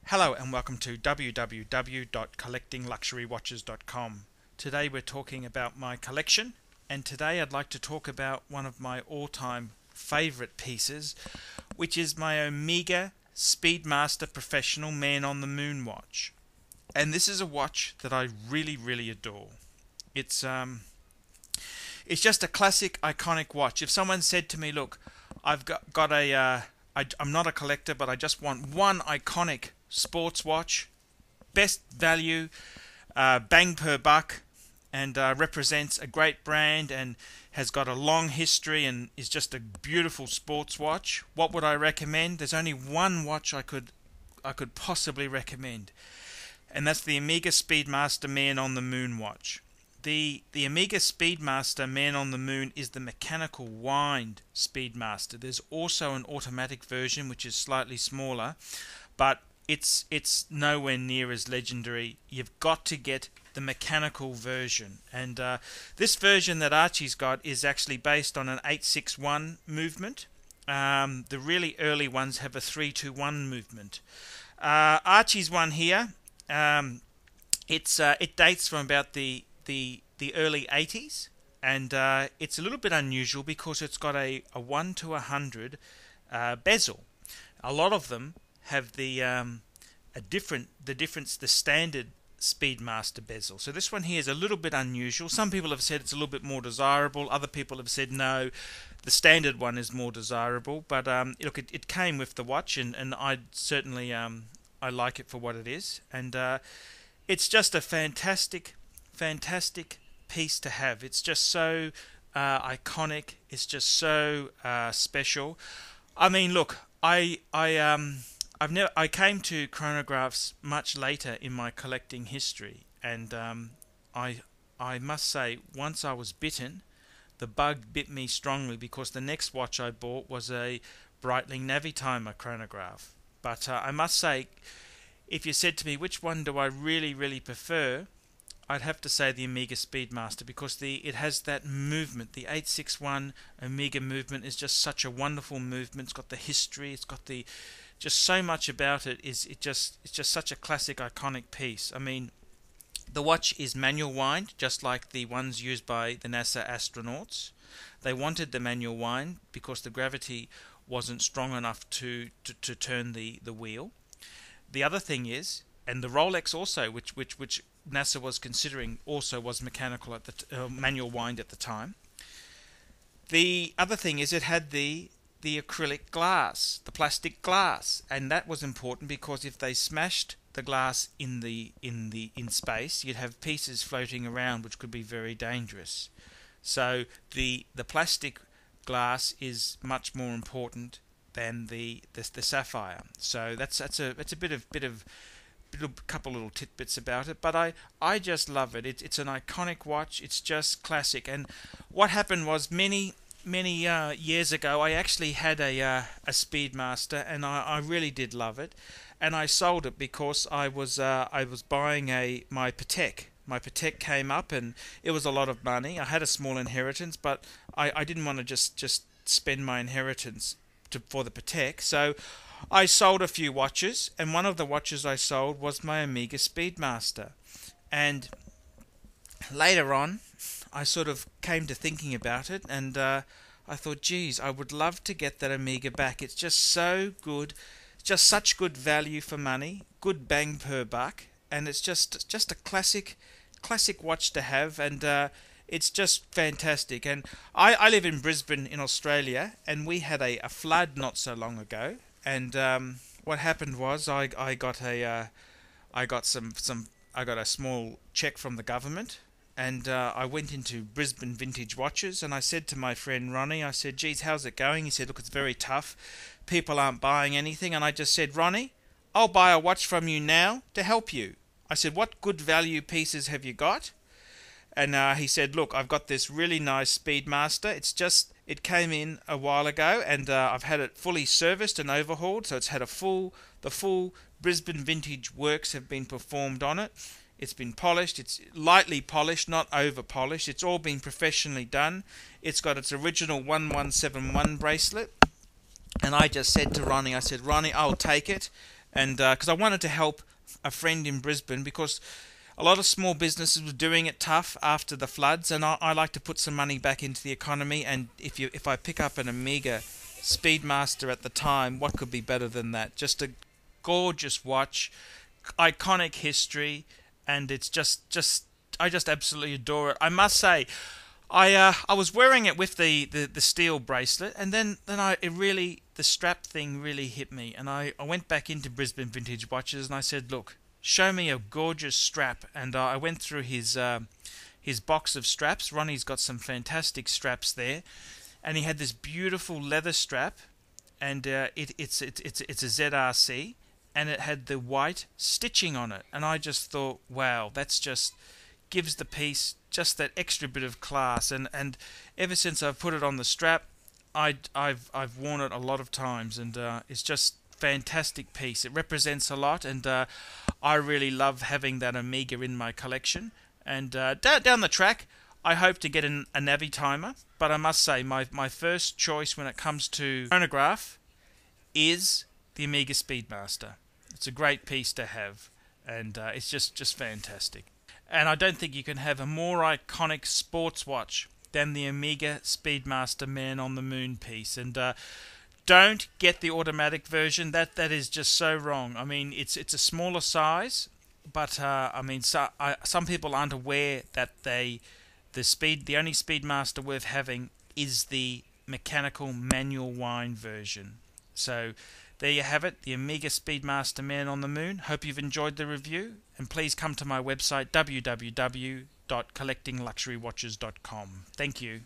Hello and welcome to www.collectingluxurywatches.com. Today we're talking about my collection, and today I'd like to talk about one of my all-time favorite pieces, which is my Omega Speedmaster Professional Man on the Moon watch. And this is a watch that I really adore. It's just a classic, iconic watch. If someone said to me, look, I've got I'm not a collector, but I just want one iconic sports watch, best value, bang per buck, and represents a great brand and has got a long history and is just a beautiful sports watch, what would I recommend? There's only one watch I could possibly recommend, and that's the Omega Speedmaster Man on the Moon watch. The Omega Speedmaster Man on the Moon is the mechanical wind Speedmaster. There's also an automatic version which is slightly smaller, but it's nowhere near as legendary. You've got to get the mechanical version, and this version that Archie's got is actually based on an 861 movement. The really early ones have a 321 movement. Archie's one here, it dates from about the early 80s, and it's a little bit unusual because it's got a 1 to 100 bezel. A lot of them have the standard Speedmaster bezel. So this one here is a little bit unusual. Some people have said it's a little bit more desirable. Other people have said no, the standard one is more desirable. But look, it came with the watch, and I certainly I like it for what it is, and it's just a fantastic piece to have. It's just so iconic. It's just so special. I mean, look, I came to chronographs much later in my collecting history, and I must say, once I was bitten, the bug bit me strongly, because the next watch I bought was a Breitling Navitimer chronograph. But I must say, if you said to me which one do I really prefer, I'd have to say the Omega Speedmaster, because it has that movement. The 861 Omega movement is just such a wonderful movement. It's got the history. It's got just so much about it. It's just such a classic, iconic piece. I mean, the watch is manual wind, just like the ones used by the NASA astronauts. They wanted the manual wind because the gravity wasn't strong enough to turn the wheel. The other thing is, and the Rolex also, which NASA was considering, also was mechanical at the manual wind at the time. The other thing is, it had the acrylic glass, the plastic glass, and that was important because if they smashed the glass in space, you'd have pieces floating around, which could be very dangerous. So the plastic glass is much more important than the sapphire. So that's a bit of couple little tidbits about it, but I just love it. It's an iconic watch. It's just classic. And what happened was, many years ago, I actually had a Speedmaster, and I really did love it, and I sold it because I was buying my Patek. My Patek came up, and it was a lot of money. I had a small inheritance, but I didn't want to just spend my inheritance for the Patek, so I sold a few watches, and one of the watches I sold was my Omega Speedmaster. And later on, I sort of came to thinking about it, and I thought, geez, I would love to get that Omega back. It's just so good, just such good value for money, good bang per buck, and it's just a classic watch to have, and it's just fantastic. And I live in Brisbane in Australia, and we had a flood not so long ago. And what happened was, I got a small check from the government, and I went into Brisbane Vintage Watches, and I said to my friend Ronnie, I said, geez, how's it going? He said, look, it's very tough. People aren't buying anything. And I just said, Ronnie, I'll buy a watch from you now to help you. I said, what good value pieces have you got? And he said, look, I've got this really nice Speedmaster. It came in a while ago, and I've had it fully serviced and overhauled, so it's had the full Brisbane Vintage works have been performed on it. It's been polished. It's lightly polished, not over polished. It's all been professionally done. It's got its original 1171 bracelet. And I just said to Ronnie, I said, Ronnie, I'll take it. and because I wanted to help a friend in Brisbane, because a lot of small businesses were doing it tough after the floods, and I like to put some money back into the economy. And if I pick up an Omega Speedmaster at the time, what could be better than that? Just a gorgeous watch, iconic history, and it's just I just absolutely adore it. I must say, I was wearing it with the steel bracelet, and then the strap thing really hit me, and I went back into Brisbane Vintage Watches and I said, look, show me a gorgeous strap. And I went through his box of straps. Ronnie's got some fantastic straps there, and he had this beautiful leather strap, and it's a ZRC, and it had the white stitching on it, and I just thought, wow, that's just gives the piece just that extra bit of class. And ever since I've put it on the strap, I've worn it a lot of times, and it's just fantastic piece. It represents a lot, and I really love having that Omega in my collection. And down the track, I hope to get a Navi timer, but I must say my first choice when it comes to chronograph is the Omega Speedmaster. It's a great piece to have, and it's just fantastic. And I don't think you can have a more iconic sports watch than the Omega Speedmaster Man on the Moon piece. And don't get the automatic version. That is just so wrong. I mean, it's a smaller size, but I mean, some people aren't aware that the only Speedmaster worth having is the mechanical manual wind version. So there you have it, the Omega Speedmaster Man on the Moon. Hope you've enjoyed the review, and please come to my website www.collectingluxurywatches.com. Thank you.